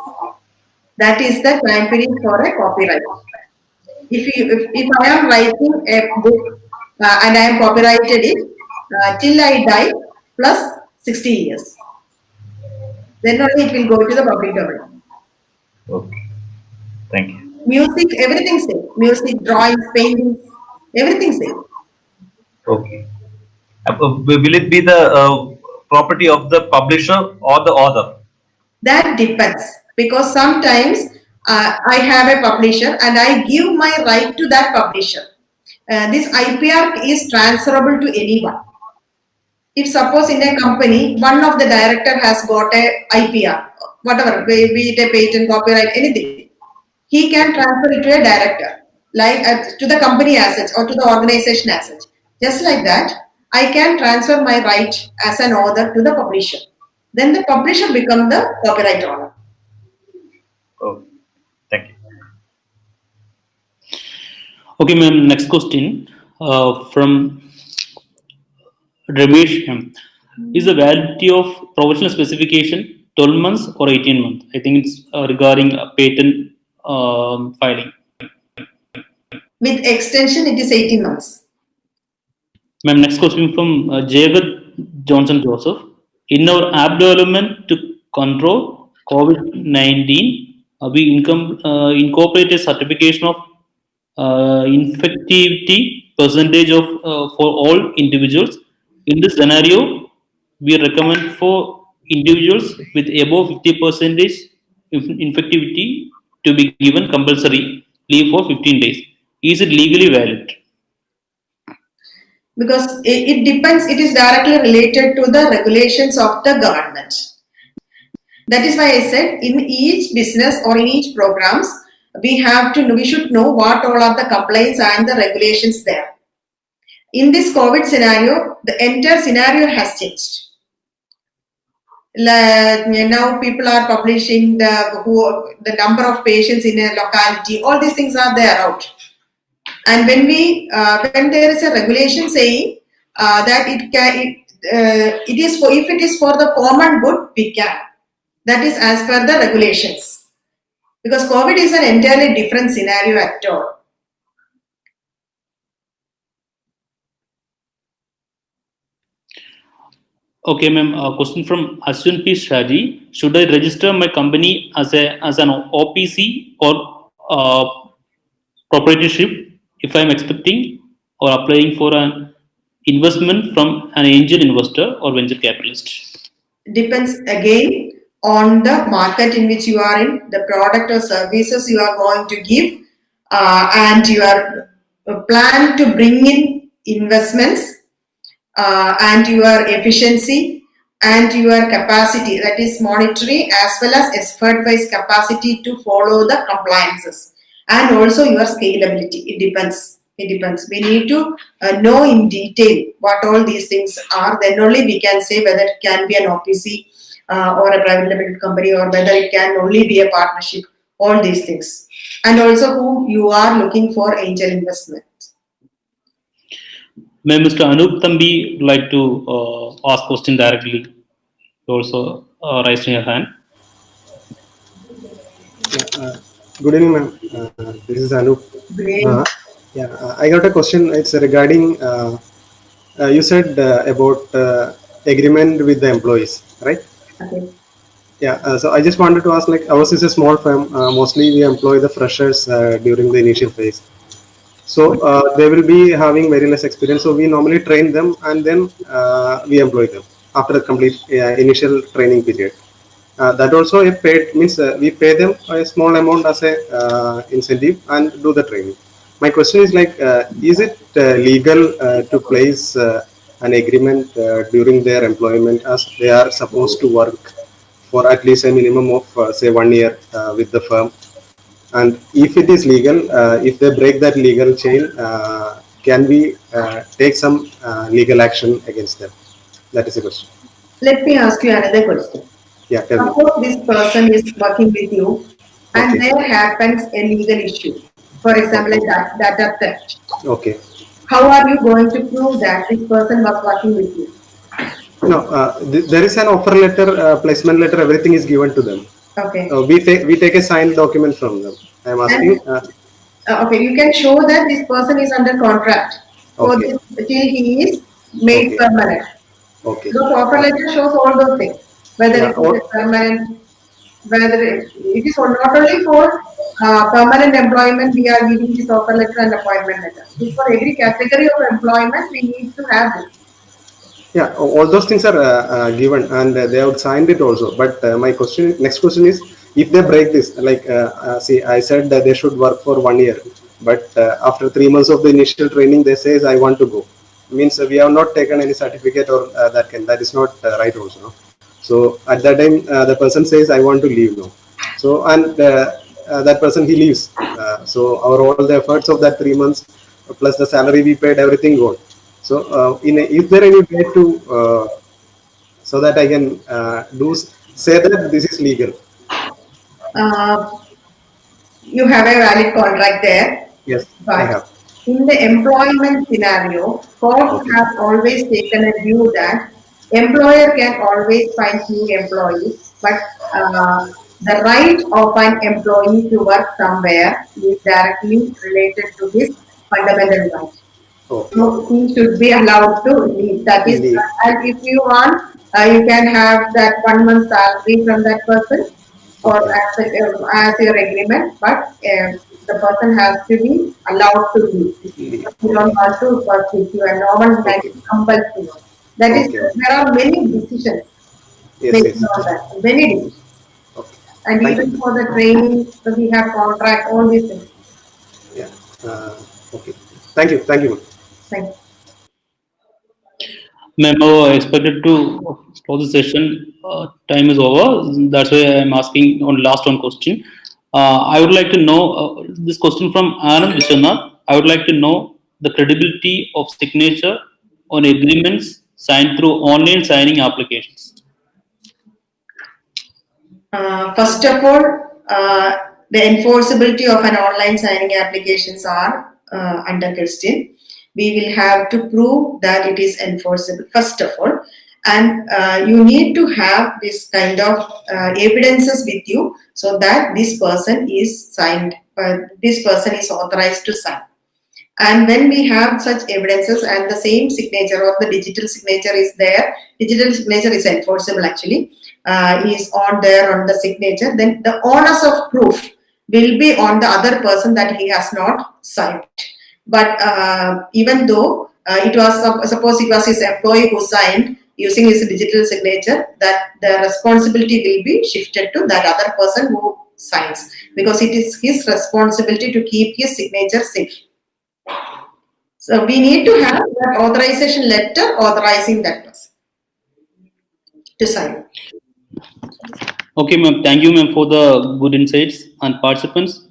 That is the time period for a copyright. If I am writing a book and I am copyrighted it till I die plus 60 years, then only it will go to the public domain. Okay, thank you. Music, everything same. Music, drawings, paintings, everything same. Okay. Will it be the property of the publisher or the author? That depends, because sometimes I have a publisher and I give my right to that publisher. This IPR is transferable to anyone. If suppose in a company, one of the director has got a IPR, whatever, be it a patent, copyright, anything, he can transfer it to a director, like to the company as such or to the organization as such. Just like that, I can transfer my right as an author to the publisher. Then the publisher becomes the copyright owner. Oh, thank you. Okay, ma'am. Next question from Ramesh M. Is the validity of professional specification 12 months or 18 months? I think it's regarding patent filing. With extension, it is 18 months. Ma'am, next question from Jagat Johnson Joseph. In our app development to control COVID-19, we incorporated certification of infectivity percentage of for all individuals. In this scenario, we recommend for individuals with above 50% infectivity to be given compulsory leave for 15 days. Is it legally valid? Because it depends, it is directly related to the regulations of the government. That is why I said in each business or in each programs, we should know what all are the complaints and the regulations there. In this COVID scenario, the entire scenario has changed. Now people are publishing the number of patients in a locality. All these things are there out. And when there is a regulation saying that it is for, if it is for the common good, we can. That is as per the regulations. Because COVID is an entirely different scenario at all. Okay, ma'am. A question from Ashwin P. Shaji. Should I register my company as an OPC or proprietorship if I am expecting or applying for an investment from an angel investor or venture capitalist? Depends again on the market in which you are in, the product or services you are going to give, and your plan to bring in investments, and your efficiency and your capacity, that is monetary as well as effort-wise capacity to follow the compliances, and also your scalability. It depends. We need to know in detail what all these things are. Then only we can say whether it can be an OPC or a private limited company, or whether it can only be a partnership. All these things, and also whom you are looking for angel investment. May Mr. Anup Thambi would like to ask question directly. You also raising your hand. Good evening, ma'am. This is Anup. I got a question. It's regarding you said about agreement with the employees, right? Okay. Yeah, so I just wanted to ask, like, ours is a small firm. Mostly we employ the freshers during the initial phase. So they will be having very less experience. So we normally train them and then we employ them after the complete initial training period. That also a paid means we pay them a small amount as a incentive and do the training. My question is like, is it legal to place an agreement during their employment as they are supposed to work for at least a minimum of say 1 year with the firm? And if it is legal, if they break that legal chain, can we take some legal action against them? That is the question. Let me ask you another question. Yeah, tell me. Suppose this person is working with you and Okay. there happens a legal issue. For example, Okay. a data theft. Okay. How are you going to prove that this person was working with you? No, there is an offer letter, placement letter, everything is given to them. Okay. We take a signed document from them. I am asking. Okay, you can show that this person is under contract for Okay. this till he is made Okay. permanent. Okay. The offer letter shows all those things, whether Yeah, it is a permanent, whether it is not only for permanent employment. We are giving this offer letter and appointment letter. It's for every category of employment we need to have this. Yeah, all those things are given and they have signed it also. But my next question is, if they break this, like, see, I said that they should work for 1 year, but after 3 months of the initial training, they says, I want to go. Means we have not taken any certificate or that is not right also. No? So at that time, the person says, I want to leave now. So, and that person, he leaves. So all the efforts of that 3 months, plus the salary we paid, everything gone. So, is there any way to so that I can say that this is legal? You have a valid contract there, Yes, but I have. in the employment scenario, courts have always taken a view that employer can always find new employees, but the right of an employee to work somewhere is directly related to his fundamental right. Okay. So he should be allowed to leave. That is, Leave. and if you want, you can have that 1 month salary from that person or Okay. as your agreement, but the person has to be allowed to leave. Leave. You don't want to work with you, and normal man is compelled to know. That is, Okay. there are many decisions Yes, based yes. on that, many decisions. Okay. And Thank even you. for the training, so we have contract, all these things. Yeah. Okay. Thank you. Thank you. Thank you. Ma'am, I expected to close the session. Time is over. That's why I'm asking on last one question. I would like to know this question from Anand Vishwanath. I would like to know the credibility of signature on agreements signed through online signing applications. First of all, the enforceability of an online signing applications are under question. We will have to prove that it is enforceable, first of all, and you need to have this kind of evidences with you so that this person is signed, this person is authorized to sign. And when we have such evidences and the same signature or the digital signature is there, digital signature is enforceable actually, is on there on the signature, then the onus of proof will be on the other person that he has not signed. But even though it was, suppose it was his employee who signed using his digital signature, that the responsibility will be shifted to that other person who signs, because it is his responsibility to keep his signature safe. So we need to have that authorization letter authorizing that person to sign. Okay, ma'am. Thank you, ma'am, for the good insights and participants.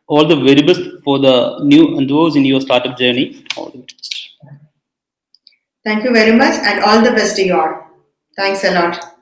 All the very best for the new endeavors in your startup journey. All the best. Thank you very much and all the best to you all. Thanks a lot.